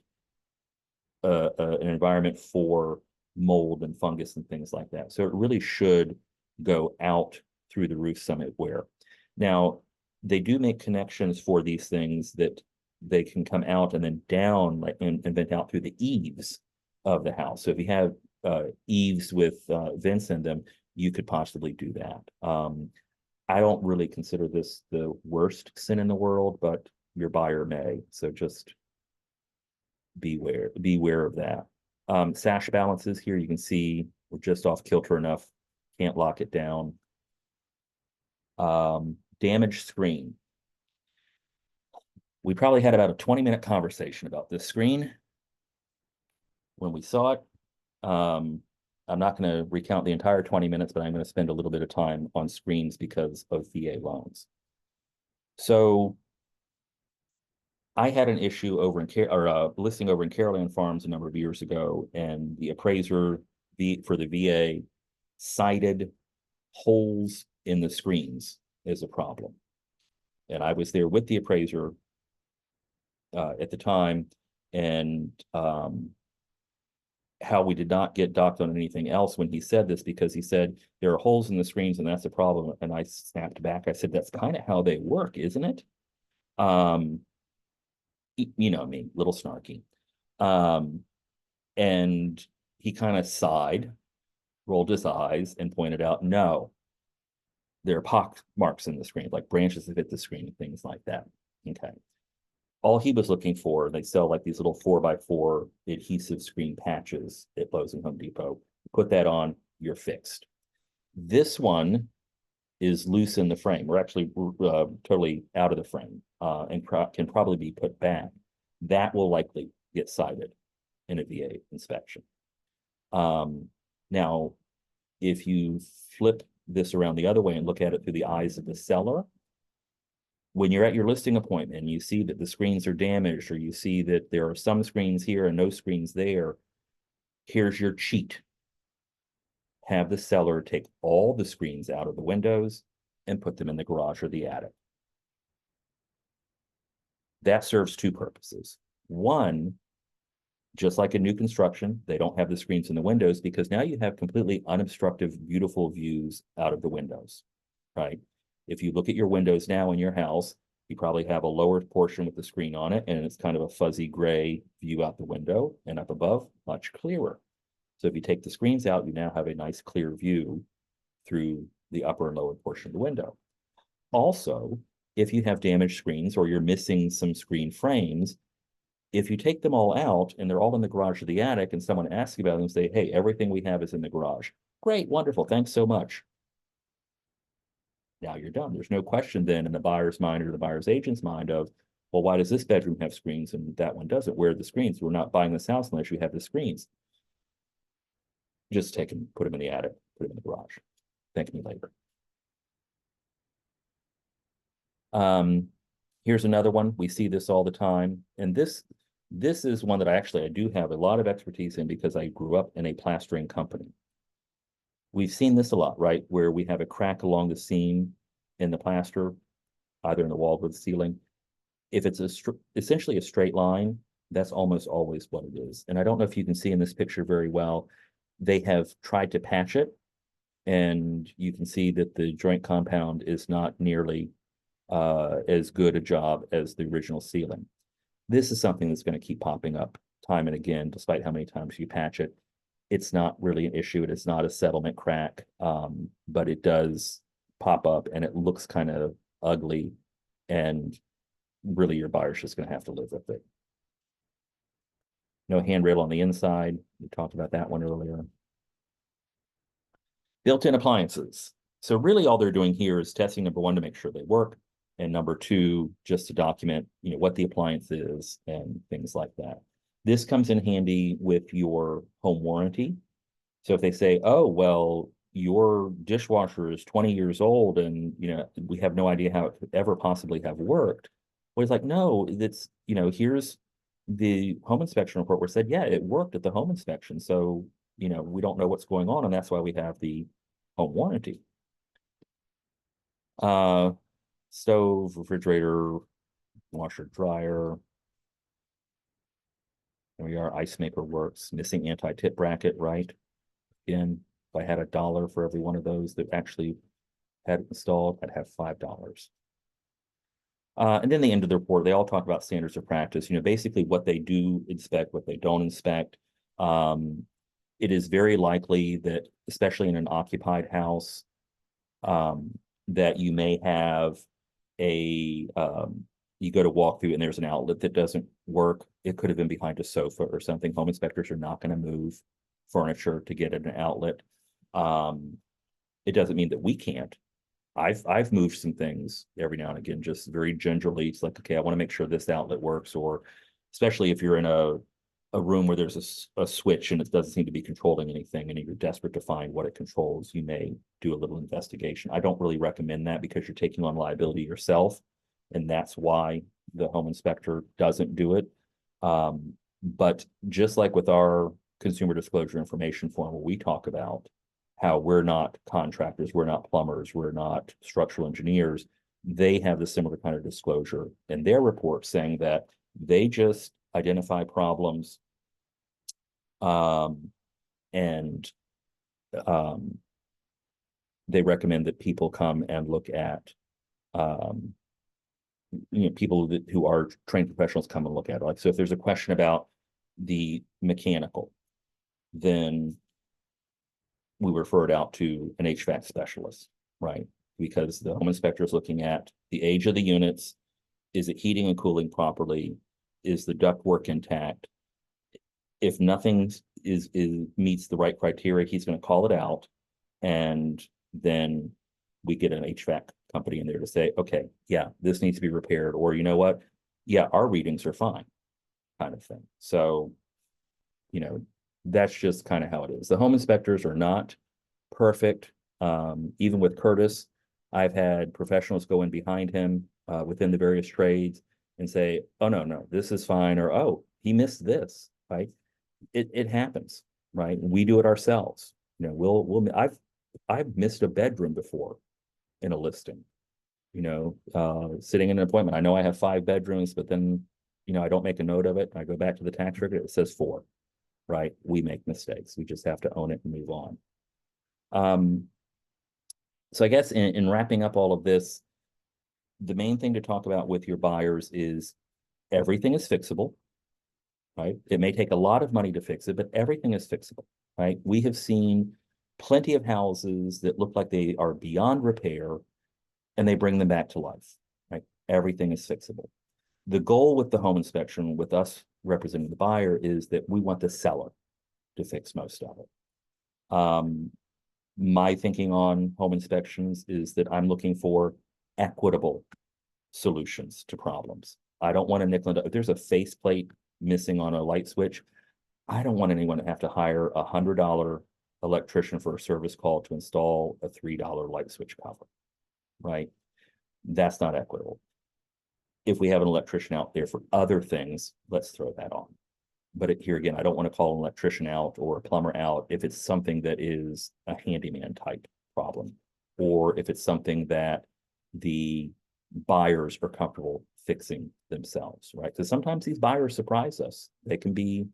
an environment for mold and fungus and things like that. So it really should go out through the roof somewhere. Now, they do make connections for these things that they can come out and then down and vent out through the eaves of the house. So if you have eaves with vents in them, you could possibly do that. I don't really consider this the worst sin in the world, but your buyer may. So just beware of that. Sash balances here, you can see we're just off kilter enough, can't lock it down. Damaged screen. We probably had about a 20-minute conversation about this screen when we saw it. I'm not going to recount the entire 20 minutes, but I'm going to spend a little bit of time on screens because of VA loans. So I had an issue over in listing over in Caroline Farms a number of years ago, and the appraiser for the VA cited holes in the screens as a problem. And I was there with the appraiser at the time, and how we did not get docked on anything else when he said this, because he said there are holes in the screens and that's a problem. And I snapped back. I said, that's kind of how they work, isn't it? You know me, little snarky. And he kind of sighed, rolled his eyes, and pointed out, no, there are pock marks in the screen, like branches that hit the screen, things like that. Okay. all he was looking for, they sell like these little 4x4 adhesive screen patches at Lowe's and Home Depot. Put that on, you're fixed. This one is loose in the frame. We're actually totally out of the frame and can probably be put back. That will likely get cited in a VA inspection. Now, if you flip this around the other way and look at it through the eyes of the seller, when you're at your listing appointment and you see that the screens are damaged, or you see that there are some screens here and no screens there, here's your cheat. Have the seller take all the screens out of the windows and put them in the garage or the attic. That serves two purposes. One, just like in new construction, they don't have the screens in the windows because now you have completely unobstructive, beautiful views out of the windows, right? If you look at your windows now in your house, you probably have a lower portion with the screen on it, and it's kind of a fuzzy gray view out the window, and up above, much clearer. So if you take the screens out, you now have a nice clear view through the upper and lower portion of the window. Also, if you have damaged screens or you're missing some screen frames, if you take them all out and they're all in the garage or the attic and someone asks you about them and say, hey, everything we have is in the garage. Great, wonderful, thanks so much. Now you're done. There's no question then in the buyer's mind or the buyer's agent's mind of, well, why does this bedroom have screens and that one doesn't? Where are the screens? We're not buying this house unless you have the screens. Just take them, put them in the attic, put them in the garage. Thank me later. Here's another one. We see this all the time. And this is one that I do have a lot of expertise in because I grew up in a plastering company. We've seen this a lot, right? Where we have a crack along the seam in the plaster, either in the wall or the ceiling. If it's essentially a straight line, that's almost always what it is. And I don't know if you can see in this picture very well, they have tried to patch it, and you can see that the joint compound is not nearly as good a job as the original ceiling. This is something that's going to keep popping up time and again, despite how many times you patch it. It's not really an issue. It is not a settlement crack, but it does pop up and it looks kind of ugly, and really your buyer's just going to have to live with it. No handrail on the inside. We talked about that one earlier. Built-in appliances. So really all they're doing here is testing, number one, to make sure they work, and number two, just to document, what the appliance is and things like that. This comes in handy with your home warranty. So if they say, oh, well, your dishwasher is 20 years old and, we have no idea how it could ever possibly have worked. Well, it's like, no, it's, here's the home inspection report where it said, yeah, it worked at the home inspection. So, we don't know what's going on, and that's why we have the home warranty. Stove, refrigerator, washer, dryer. There we are, ice maker works, missing anti-tip bracket, right? Again, if I had $1 for every one of those that actually had it installed, I'd have $5. And then the end of the report, they all talk about standards of practice, basically what they do inspect, what they don't inspect. It is very likely that, especially in an occupied house, that you may have you go to walk through and there's an outlet that doesn't work. It could have been behind a sofa or something. Home inspectors are not going to move furniture to get at an outlet. It doesn't mean that we can't. I've moved some things every now and again, just very gingerly. It's like, okay, I want to make sure this outlet works, or especially if you're in a room where there's a switch and it doesn't seem to be controlling anything and you're desperate to find what it controls, you may do a little investigation. I don't really recommend that because you're taking on liability yourself, and that's why the home inspector doesn't do it. But just like with our consumer disclosure information form, where we talk about how we're not contractors, we're not plumbers, we're not structural engineers, they have the similar kind of disclosure in their report saying that they just identify problems and they recommend that people come and look at people who are trained professionals come and look at it. Like, so if there's a question about the mechanical, then we refer it out to an HVAC specialist, right? Because the home inspector is looking at the age of the units, Is it heating and cooling properly? Is the ductwork intact? If nothing is meets the right criteria, he's going to call it out. And then we get an HVAC company in there to say, okay, yeah, this needs to be repaired, or you know what? Yeah, our readings are fine, kind of thing. So, you know, that's just kind of how it is. The home inspectors are not perfect. Even with Curtis, I've had professionals go in behind him within the various trades and say, oh, no, this is fine, or oh, he missed this, right? It happens, right? We do it ourselves. You know, I've missed a bedroom before in a listing, you know, sitting in an appointment. I know I have 5 bedrooms, but then, you know, I don't make a note of it. I go back to the tax record, it says 4, right? We make mistakes. We just have to own it and move on. So I guess in wrapping up all of this, the main thing to talk about with your buyers is everything is fixable, right? It may take a lot of money to fix it, but everything is fixable, right? We have seen plenty of houses that look like they are beyond repair and they bring them back to life, right? Everything is fixable. The goal with the home inspection, with us representing the buyer, is that we want the seller to fix most of it. My thinking on home inspections is that I'm looking for equitable solutions to problems. I don't want to nickel and dime. If there's a faceplate missing on a light switch, I don't want anyone to have to hire $100 electrician for a service call to install a $3 light switch cover, right? That's not equitable. If we have an electrician out there for other things, let's throw that on. But here again, I don't want to call an electrician out or a plumber out if it's something that is a handyman type problem, or if it's something that the buyers are comfortable fixing themselves, right? Because sometimes these buyers surprise us. They can be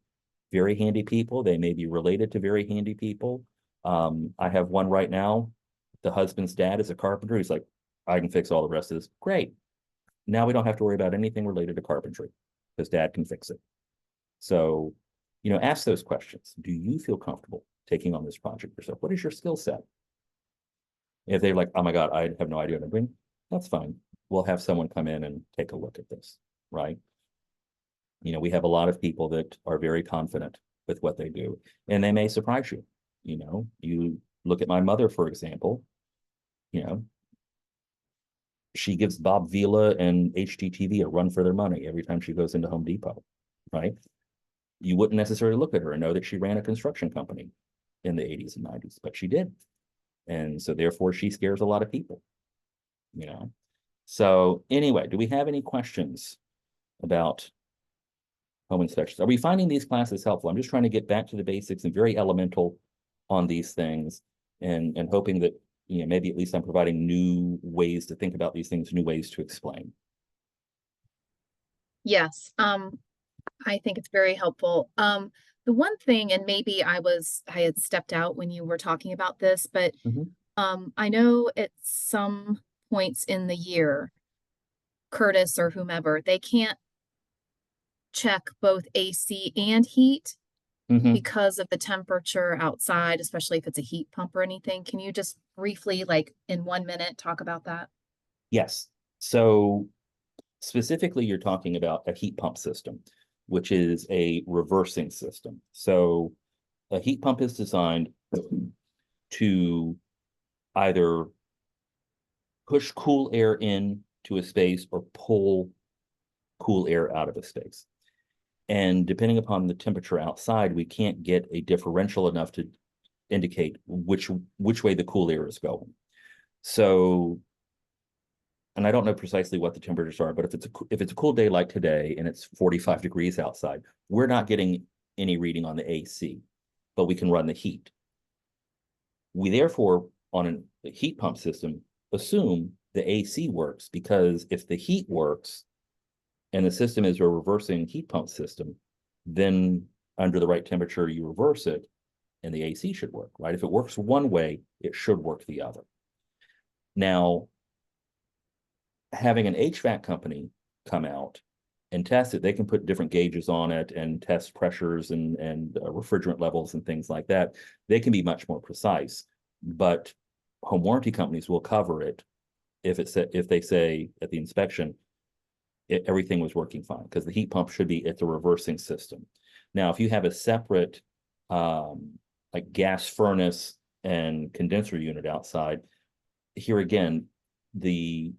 very handy people. They may be related to very handy people. I have one right now. The husband's dad is a carpenter. He's like, I can fix all the rest of this. Great. Now we don't have to worry about anything related to carpentry because dad can fix it. So, you know, ask those questions. Do you feel comfortable taking on this project yourself? What is your skill set? If they're like, oh my God, I have no idea what I'm doing, that's fine. We'll have someone come in and take a look at this, right? You know, we have a lot of people that are very confident with what they do, and they may surprise you. You know, you look at my mother, for example, you know, she gives Bob Vila and HGTV a run for their money every time she goes into Home Depot, right? You wouldn't necessarily look at her and know that she ran a construction company in the 80s and 90s, but she did. And so therefore she scares a lot of people, you know? So anyway, do we have any questions about home inspections? Are we finding these classes helpful? I'm just trying to get back to the basics and very elemental on these things, and hoping that, you know, maybe at least I'm providing new ways to think about these things, new ways to explain. Yes, I think it's very helpful. The one thing, and maybe I had stepped out when you were talking about this, but Mhm. I know at some points in the year, Curtis or whomever, they can't check both AC and heat because of the temperature outside, especially if it's a heat pump or anything. Can you just briefly, like in 1 minute, talk about that? Yes. So specifically, you're talking about a heat pump system, which is a reversing system. So a heat pump is designed to either push cool air in to a space or pull cool air out of a space. And depending upon the temperature outside, we can't get a differential enough to indicate which way the cool air is going. So, and I don't know precisely what the temperatures are, but if it's a cool day like today and it's 45 degrees outside, we're not getting any reading on the AC, but we can run the heat. We therefore, on a heat pump system, assume the AC works, because if the heat works and the system is a reversing heat pump system, then under the right temperature, you reverse it and the AC should work, right? If it works one way, it should work the other. Now, having an HVAC company come out and test it, they can put different gauges on it and test pressures and refrigerant levels and things like that. They can be much more precise, but home warranty companies will cover it if they say at the inspection, everything was working fine, because the heat pump should be at the reversing system. Now, if you have a separate like gas furnace and condenser unit outside, here again, the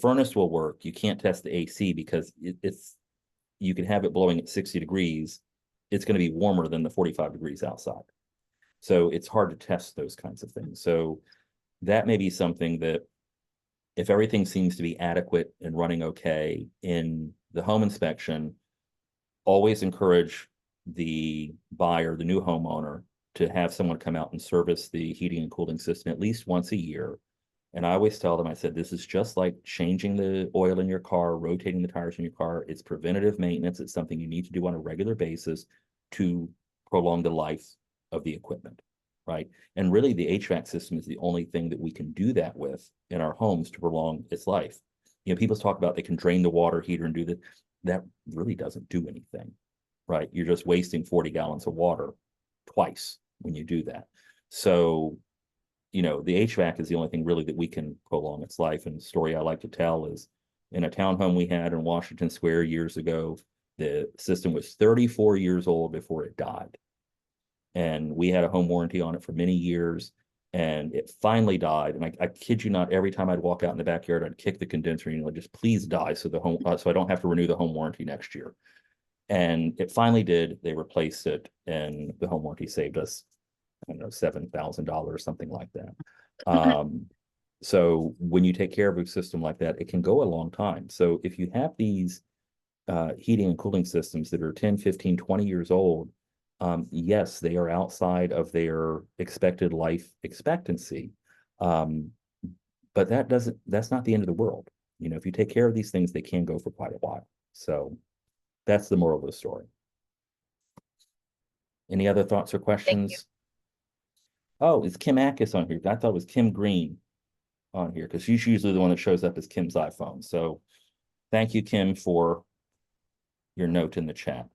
furnace will work. You can't test the AC because you can have it blowing at 60 degrees. It's going to be warmer than the 45 degrees outside. So it's hard to test those kinds of things. So that may be something that, if everything seems to be adequate and running okay in the home inspection, always encourage the buyer, the new homeowner, to have someone come out and service the heating and cooling system at least once a year. And I always tell them, I said, this is just like changing the oil in your car, rotating the tires in your car. It's preventative maintenance. It's something you need to do on a regular basis to prolong the life of the equipment, right? And really, the HVAC system is the only thing that we can do that with in our homes to prolong its life. You know, people talk about they can drain the water heater and do that. That really doesn't do anything, right? You're just wasting 40 gallons of water twice when you do that. So, you know, the HVAC is the only thing really that we can prolong its life. And the story I like to tell is, in a townhome we had in Washington Square years ago, the system was 34 years old before it died. And we had a home warranty on it for many years, and it finally died. And I kid you not, every time I'd walk out in the backyard, I'd kick the condenser unit, just please die, so so I don't have to renew the home warranty next year. And it finally did. They replaced it, and the home warranty saved us, I don't know, $7,000, something like that. So when you take care of a system like that, it can go a long time. So if you have these heating and cooling systems that are 10, 15, 20 years old, yes, they are outside of their expected life expectancy. But that's not the end of the world. You know, if you take care of these things, they can go for quite a while. So that's the moral of the story. Any other thoughts or questions? Oh, it's Kim Ackes on here. I thought it was Kim Green on here, because she's usually the one that shows up as Kim's iPhone. So thank you, Kim, for your note in the chat.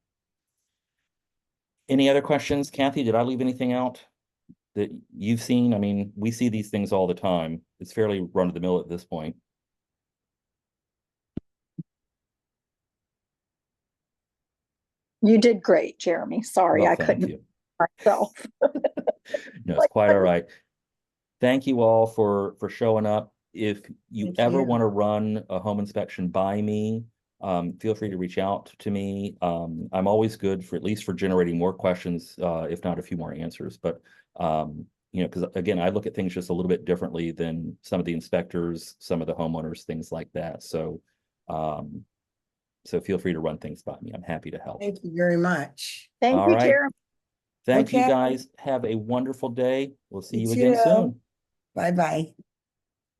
Any other questions? Kathy, did I leave anything out that you've seen? I mean, we see these things all the time. It's fairly run of the mill at this point. You did great, Jeremy. Sorry, Well, I couldn't you. myself. No, it's quite all right. Thank you all for showing up. If you Thank ever you. want to run a home inspection by me, feel free to reach out to me. I'm always good for, at least for generating more questions, if not a few more answers. But you know, because again, I look at things just a little bit differently than some of the inspectors, some of the homeowners, things like that. So so feel free to run things by me. I'm happy to help. Thank you very much. Thank All you, right. Jeremy. Thank you Okay. guys. Have a wonderful day. We'll see You you again too. soon. Bye-bye.